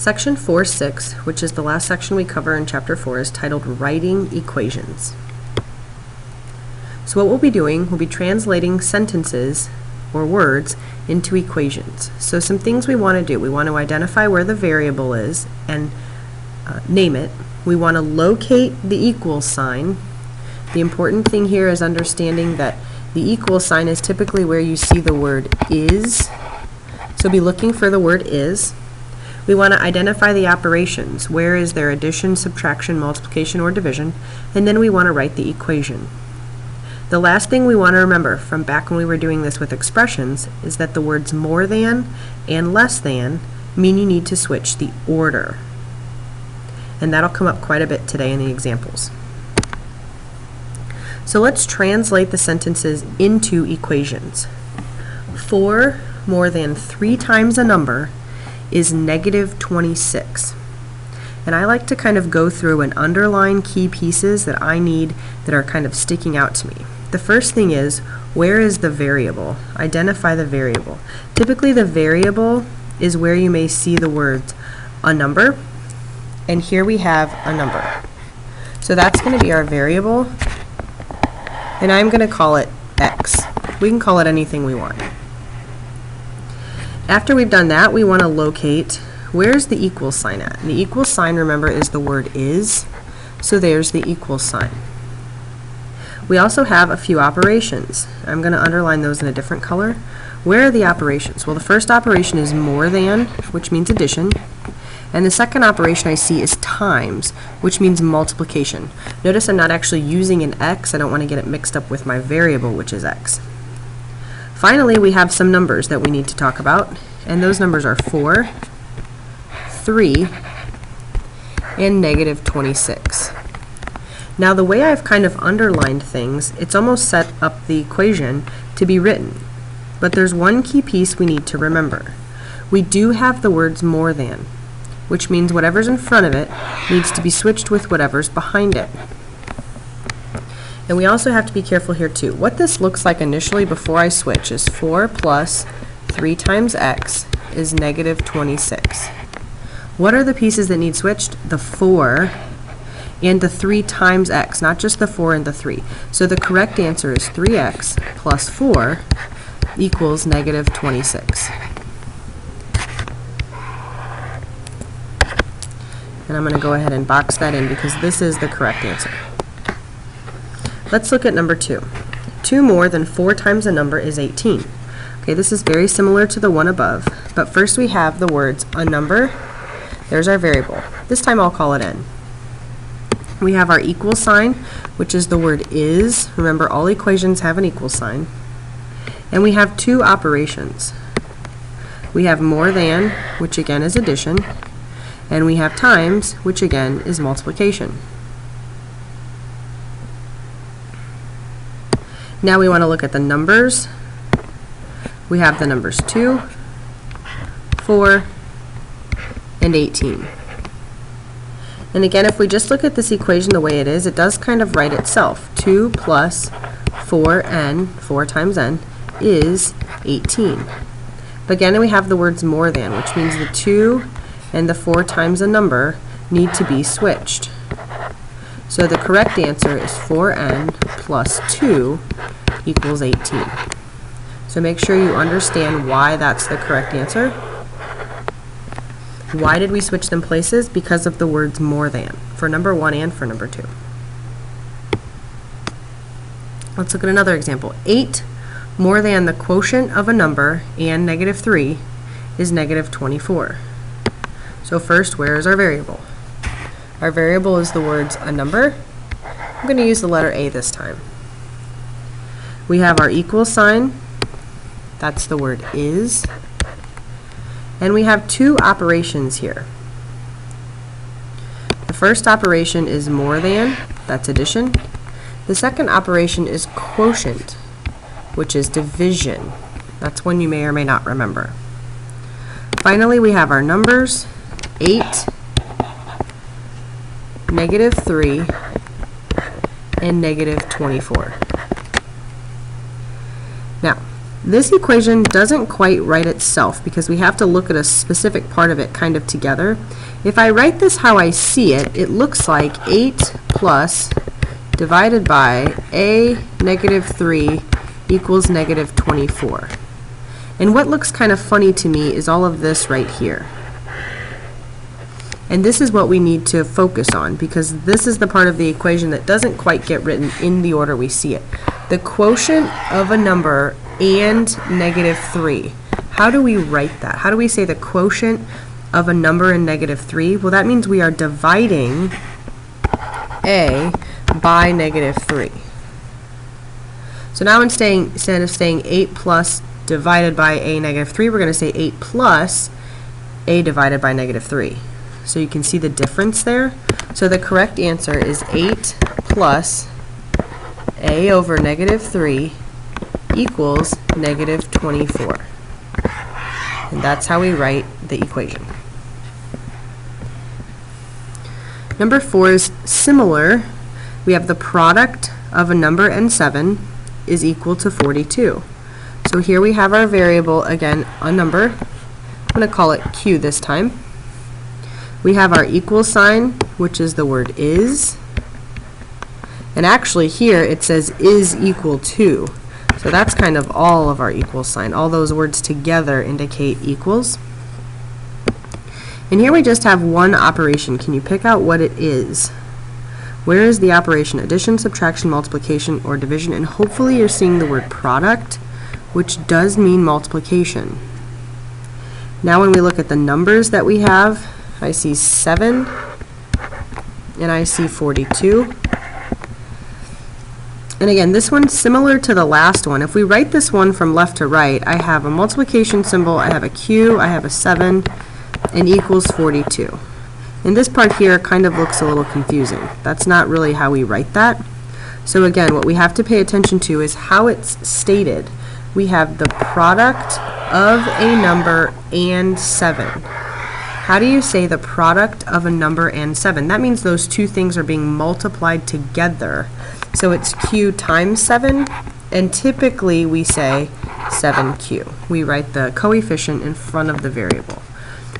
Section 4.6, which is the last section we cover in Chapter 4, is titled Writing Equations. So what we'll be doing, we'll be translating sentences or words into equations. So some things we want to do. We want to identify where the variable is and name it. We want to locate the equal sign. The important thing here is understanding that the equal sign is typically where you see the word is. So be looking for the word is. We want to identify the operations. Where is there addition, subtraction, multiplication, or division? And then we want to write the equation. The last thing we want to remember from back when we were doing this with expressions is that the words more than and less than mean you need to switch the order. And that'll come up quite a bit today in the examples. So let's translate the sentences into equations. 4 more than 3 times a number is negative 26. And I like to kind of go through and underline key pieces that I need that are kind of sticking out to me. The first thing is, where is the variable? Identify the variable. Typically the variable is where you may see the words a number, and here we have a number. So that's going to be our variable, and I'm going to call it x. We can call it anything we want. After we've done that, we want to locate where's the equal sign at. And the equal sign, remember, is the word is, so there's the equal sign. We also have a few operations. I'm going to underline those in a different color. Where are the operations? Well, the first operation is more than, which means addition. And the second operation I see is times, which means multiplication. Notice I'm not actually using an x. I don't want to get it mixed up with my variable, which is x. Finally, we have some numbers that we need to talk about, and those numbers are 4, 3, and negative 26. Now the way I've kind of underlined things, it's almost set up the equation to be written. But there's one key piece we need to remember. We do have the words more than, which means whatever's in front of it needs to be switched with whatever's behind it. And we also have to be careful here too. What this looks like initially before I switch is 4 plus 3 times x is negative 26. What are the pieces that need switched? The 4 and the 3 times x, not just the 4 and the 3. So the correct answer is 3x plus 4 equals negative 26. And I'm going to go ahead and box that in because this is the correct answer. Let's look at number 2. 2 more than 4 times a number is 18. Okay, this is very similar to the one above, but first we have the words a number. There's our variable. This time I'll call it n. We have our equal sign, which is the word is. Remember, all equations have an equal sign. And we have 2 operations. We have more than, which again is addition, and we have times, which again is multiplication. Now we want to look at the numbers. We have the numbers 2, 4, and 18. And again, if we just look at this equation the way it is, it does kind of write itself. 2 plus 4n, 4 times n, is 18. But again, we have the words more than, which means the 2 and the 4 times a number need to be switched. So the correct answer is 4n plus 2 equals 18. So make sure you understand why that's the correct answer. Why did we switch them places? Because of the words more than, for number 1 and for number 2. Let's look at another example. 8 more than the quotient of a number and negative 3 is negative 24. So first, where is our variable? Our variable is the words a number. I'm going to use the letter A this time. We have our equal sign. That's the word is. And we have 2 operations here. The first operation is more than, that's addition. The second operation is quotient, which is division. That's one you may or may not remember. Finally, we have our numbers, 8, negative 3, and negative 24. Now, This equation doesn't quite write itself because we have to look at a specific part of it kind of together. If I write this how I see it, it looks like 8 plus divided by a negative 3 equals negative 24. And what looks kind of funny to me is all of this right here. And this is what we need to focus on because this is the part of the equation that doesn't quite get written in the order we see it. The quotient of a number and negative 3. How do we write that? How do we say the quotient of a number and negative 3? Well, that means we are dividing a by negative 3. So now instead of saying 8 plus divided by a negative 3, we're going to say 8 plus a divided by negative 3. So you can see the difference there. So the correct answer is 8 plus a over negative 3 equals negative 24. And that's how we write the equation. Number 4 is similar. We have the product of a number and 7 is equal to 42. So here we have our variable, again, a number. I'm going to call it Q this time. We have our equal sign, which is the word is. And actually here it says is equal to. So that's kind of all of our equal sign. All those words together indicate equals. And here we just have one operation. Can you pick out what it is? Where is the operation? Addition, subtraction, multiplication, or division? And hopefully you're seeing the word product, which does mean multiplication. Now when we look at the numbers that we have, I see 7 and I see 42. And again, this one's similar to the last one. If we write this one from left to right, I have a multiplication symbol, I have a Q, I have a 7, and equals 42. And this part here kind of looks a little confusing. That's not really how we write that. So again, what we have to pay attention to is how it's stated. We have the product of a number and 7. How do you say the product of a number and 7? That means those two things are being multiplied together. So it's Q times 7, and typically we say 7Q. We write the coefficient in front of the variable.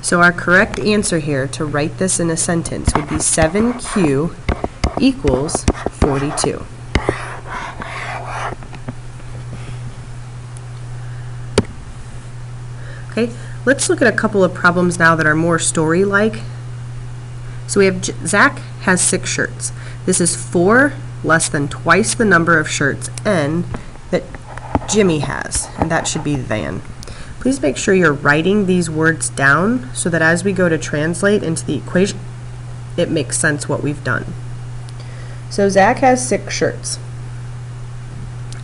So our correct answer here to write this in a sentence would be 7Q equals 42. Okay, let's look at a couple of problems now that are more story-like. So we have Zach has 6 shirts. This is 4 less than twice the number of shirts N that Jimmy has, and that should be than. Please make sure you're writing these words down so that as we go to translate into the equation, it makes sense what we've done. So Zach has 6 shirts.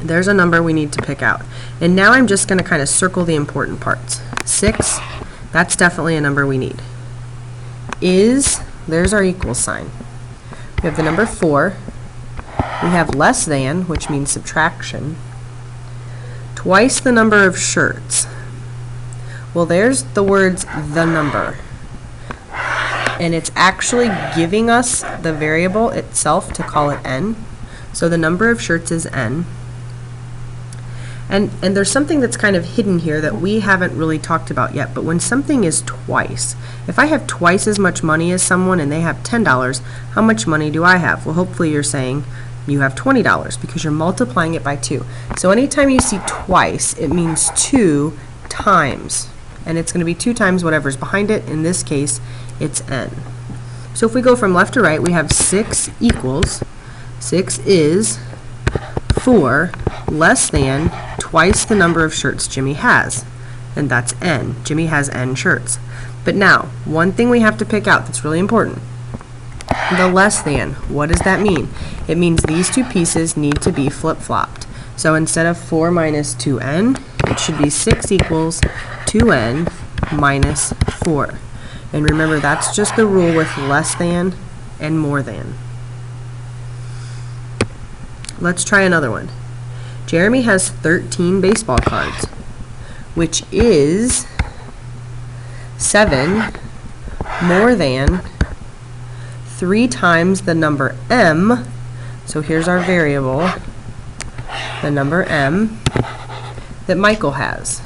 There's a number we need to pick out. And now I'm just going to kind of circle the important parts. 6, that's definitely a number we need. Is, there's our equal sign. We have the number 4. We have less than, which means subtraction. Twice the number of shirts. Well, there's the words the number. And it's actually giving us the variable itself to call it N. So the number of shirts is N. And there's something that's kind of hidden here that we haven't really talked about yet, but when something is twice, if I have twice as much money as someone and they have $10, how much money do I have? Well, hopefully you're saying you have $20 because you're multiplying it by 2. So anytime you see twice, it means 2 times. And it's going to be 2 times whatever's behind it. In this case, it's N. So if we go from left to right, we have 6 equals, 6 is 4 less than twice the number of shirts Jimmy has, and that's N. Jimmy has N shirts. But now, one thing we have to pick out that's really important. The less than, what does that mean? It means these two pieces need to be flip-flopped. So instead of 4 minus 2N, it should be 6 equals 2N minus 4. And remember, that's just the rule with less than and more than. Let's try another one. Jeremy has 13 baseball cards, which is 7 more than 3 times the number M. So here's our variable, the number M, that Michael has.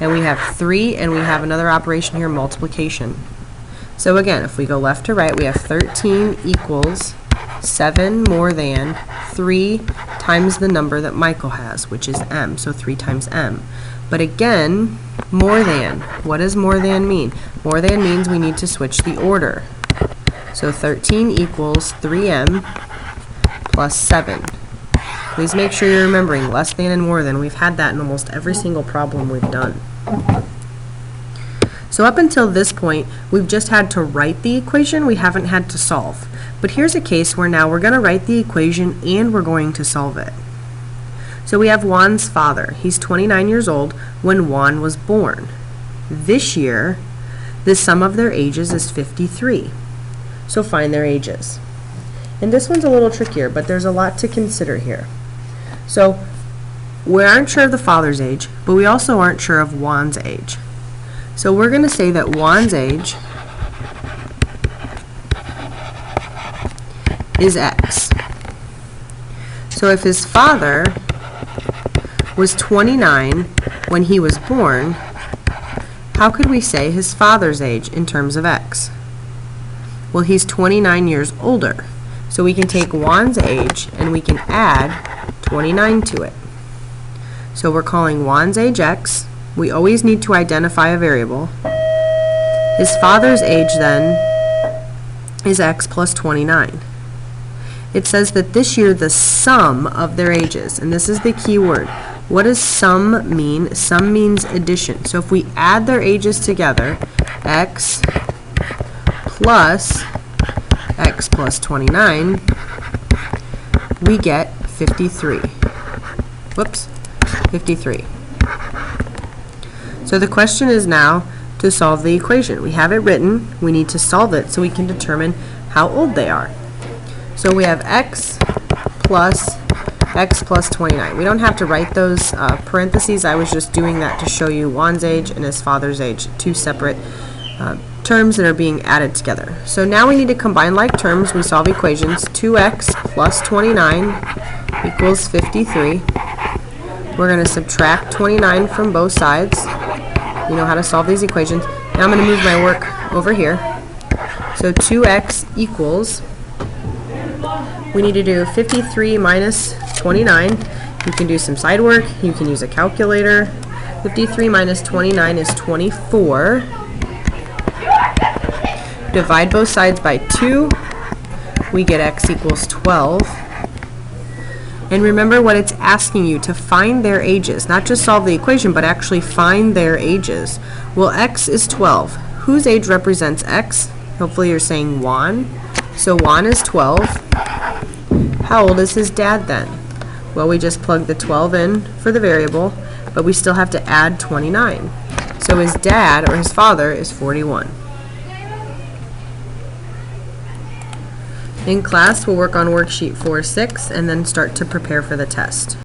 And we have 3, and we have another operation here, multiplication. So again, if we go left to right, we have 13 equals 7 more than 3 times the number that Michael has, which is m, so 3 times m. But again, more than. What does more than mean? More than means we need to switch the order. So 13 equals 3m plus 7. Please make sure you're remembering less than and more than. We've had that in almost every single problem we've done. So up until this point, we've just had to write the equation. We haven't had to solve. But here's a case where now we're going to write the equation and we're going to solve it. So we have Juan's father. He's 29 years old when Juan was born. This year, the sum of their ages is 53. So find their ages. And this one's a little trickier, but there's a lot to consider here. So we aren't sure of the father's age, but we also aren't sure of Juan's age. So we're going to say that Juan's age is X. So if his father was 29 when he was born, how could we say his father's age in terms of X? Well, he's 29 years older. So we can take Juan's age and we can add 29 to it. So we're calling Juan's age X. We always need to identify a variable. His father's age then is X plus 29. It says that this year the sum of their ages, and this is the key word. What does sum mean? Sum means addition. So if we add their ages together, X plus X plus 29, we get 53. Whoops, 53. So the question is now to solve the equation. We have it written. We need to solve it so we can determine how old they are. So we have X plus 29. We don't have to write those parentheses. I was just doing that to show you Juan's age and his father's age, two separate terms that are being added together. So now we need to combine like terms. We solve equations. 2x plus 29 equals 53. We're going to subtract 29 from both sides. You know how to solve these equations. Now I'm going to move my work over here. So 2x equals, we need to do 53 minus 29. You can do some side work. You can use a calculator. 53 minus 29 is 24. Divide both sides by 2. We get x equals 12. And remember what it's asking you, to find their ages. Not just solve the equation, but actually find their ages. Well, x is 12. Whose age represents x? Hopefully you're saying Juan. So Juan is 12. How old is his dad then? Well, we just plug the 12 in for the variable, but we still have to add 29. So his dad, or his father, is 41. In class, we'll work on worksheet 4-6 and then start to prepare for the test.